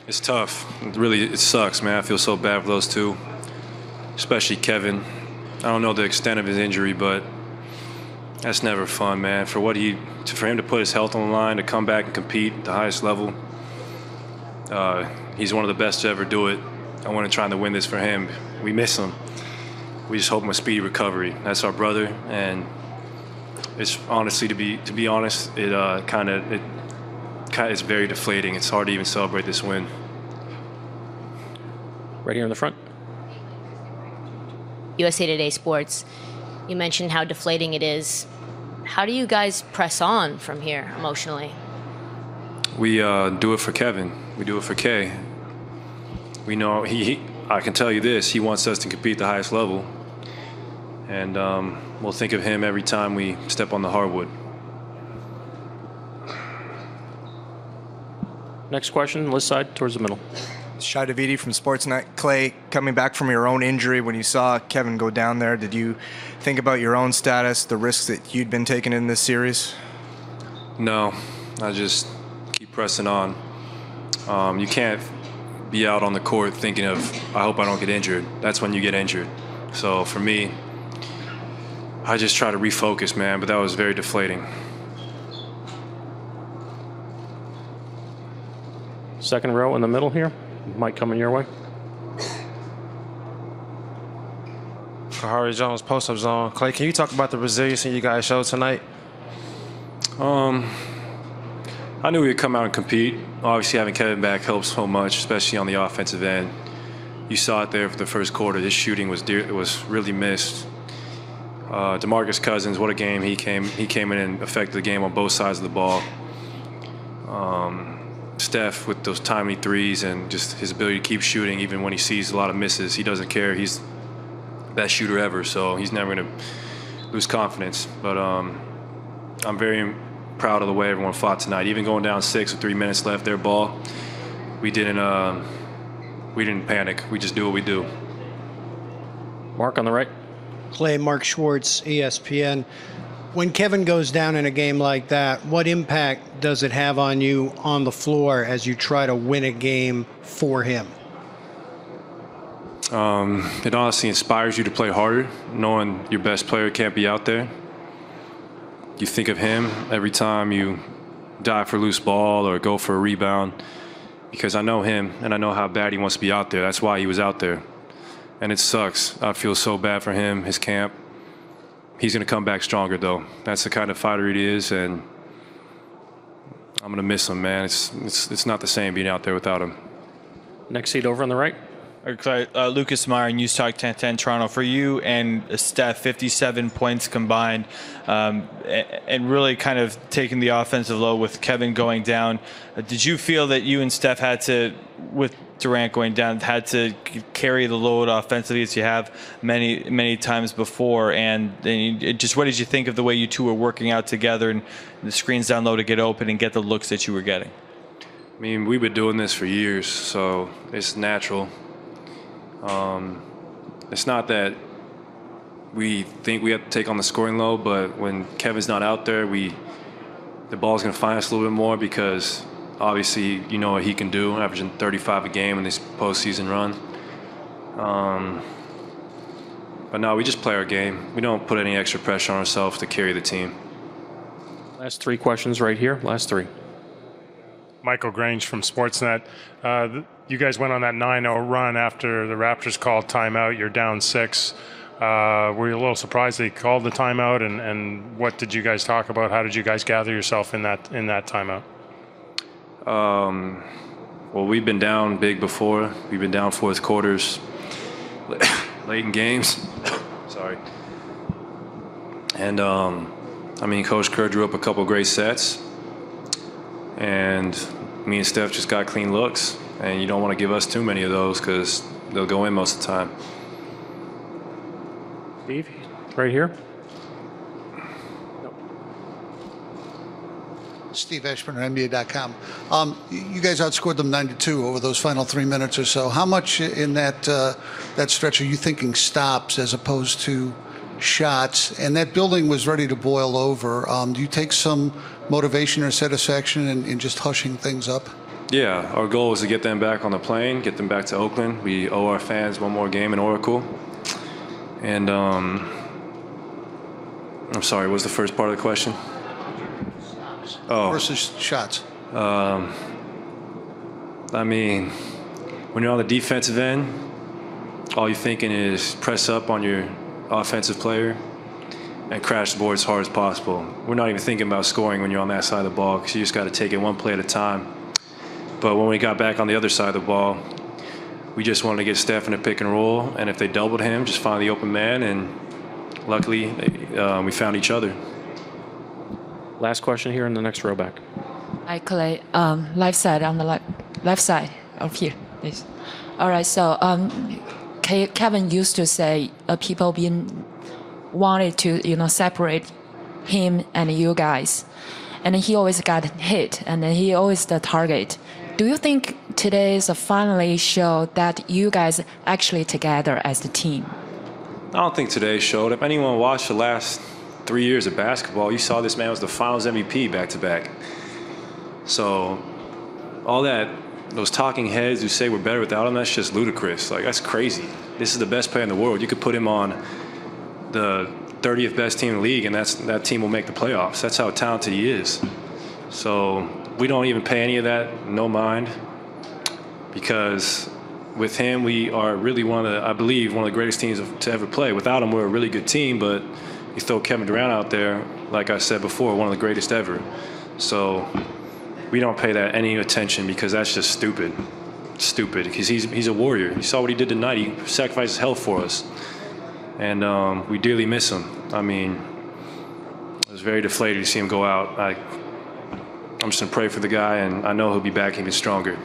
It's tough. It sucks, man. I feel so bad for those two, especially Kevin. I don't know the extent of his injury, but that's never fun, man. For him to put his health on the line, to come back and compete at the highest level, he's one of the best to ever do it. I want to try to win this for him. We miss him. We just hope him a speedy recovery. That's our brother, and it's honestly, to be honest, it's very deflating. It's hard to even celebrate this win. Right here in the front. USA Today Sports. You mentioned how deflating it is. How do you guys press on from here emotionally? We do it for Kevin. We do it for Kay. We know I can tell you this, he wants us to compete at the highest level. And we'll think of him every time we step on the hardwood. Next question, list side towards the middle. Shai Davidi from Sportsnet. Klay, coming back from your own injury, when you saw Kevin go down there, did you think about your own status, the risks that you'd been taking in this series? No, I just keep pressing on. You can't be out on the court thinking of, I hope I don't get injured. That's when you get injured. So for me, I just try to refocus, man, but that was very deflating. Second row in the middle here. Mic coming your way. Kahari Jones, post-up zone. Klay, can you talk about the resiliency you guys showed tonight? I knew we'd come out and compete. Obviously, having Kevin back helps so much, especially on the offensive end. You saw it there for the first quarter. This shooting was really missed. DeMarcus Cousins, what a game he came in and affected the game on both sides of the ball. Steph with those timely threes and just his ability to keep shooting even when he sees a lot of misses. He doesn't care. He's the best shooter ever, so he's never going to lose confidence. But I'm very proud of the way everyone fought tonight. Even going down 6 with 3 minutes left, their ball, we didn't panic. We just do what we do. Mark on the right. Klay, Mark Schwartz, ESPN. When Kevin goes down in a game like that, what impact does it have on you on the floor as you try to win a game for him? It honestly inspires you to play harder, knowing your best player can't be out there. You think of him every time you dive for a loose ball or go for a rebound, because I know him and I know how bad he wants to be out there. That's why he was out there. And it sucks. I feel so bad for him, his camp. He's going to come back stronger, though. That's the kind of fighter he is, and I'm going to miss him, man. It's not the same being out there without him. Next seat over on the right. Lucas Meyer, News Talk 1010 Toronto. For you and Steph, 57 points combined, and really kind of taking the offensive load with Kevin going down. Did you feel that you and Steph had to, with Durant going down, had to carry the load offensively as you have many times before? And just what did you think of the way you two were working out together and the screens down low to get open and get the looks that you were getting? I mean, we've been doing this for years, so it's natural. It's not that we think we have to take on the scoring load, but when Kevin's not out there, the ball's going to find us a little bit more, because obviously you know what he can do, averaging 35 a game in this postseason run. But no, we just play our game. We don't put any extra pressure on ourselves to carry the team. Last 3 questions right here. Last 3. Michael Grange from Sportsnet. You guys went on that 9-0 run after the Raptors called timeout. You're down 6. Were you a little surprised they called the timeout? And what did you guys talk about? How did you guys gather yourself in that timeout? Well, we've been down big before. We've been down fourth quarters, late in games. Sorry. And I mean, Coach Kerr drew up a couple great sets, and me and Steph just got clean looks. And you don't want to give us too many of those, because they'll go in most of the time. Steve, right here. Steve Ashburn, NBA.com. You guys outscored them 9-2 over those final 3 minutes or so. How much in that stretch are you thinking stops as opposed to shots? And that building was ready to boil over. Do you take some motivation or satisfaction in just hushing things up? Yeah, our goal is to get them back on the plane, get them back to Oakland. We owe our fans one more game in Oracle. And I'm sorry, what was the first part of the question? Oh. Versus shots. I mean, when you're on the defensive end, all you're thinking is press up on your offensive player and crash the board as hard as possible. We're not even thinking about scoring when you're on that side of the ball because you just got to take it one play at a time. But when we got back on the other side of the ball, we just wanted to get Steph in a pick and roll, and if they doubled him, just find the open man, and luckily we found each other. Last question here in the next row back. Hi, Klay. Left side on the left side of here, please. All right. So Kevin used to say people being wanted to separate him and you guys, and he always got hit, and he always the target. Do you think today is finally show that you guys actually together as the team? I don't think today showed. If anyone watched the last 3 years of basketball, you saw this man was the Finals MVP back-to-back. So all that, those talking heads who say we're better without him, that's just ludicrous. Like, that's crazy. This is the best player in the world. You could put him on the 30th best team in the league, and that team will make the playoffs. That's how talented he is. So we don't even pay any of that no mind, because with him, we are really I believe, one of the greatest teams to ever play. Without him, we're a really good team, but you throw Kevin Durant out there, like I said before, one of the greatest ever. So we don't pay that any attention because that's just stupid. Stupid, because he's a warrior. You saw what he did tonight. He sacrificed his health for us. And we dearly miss him. I mean, I was very deflated to see him go out. I'm just going to pray for the guy, and I know he'll be back even stronger.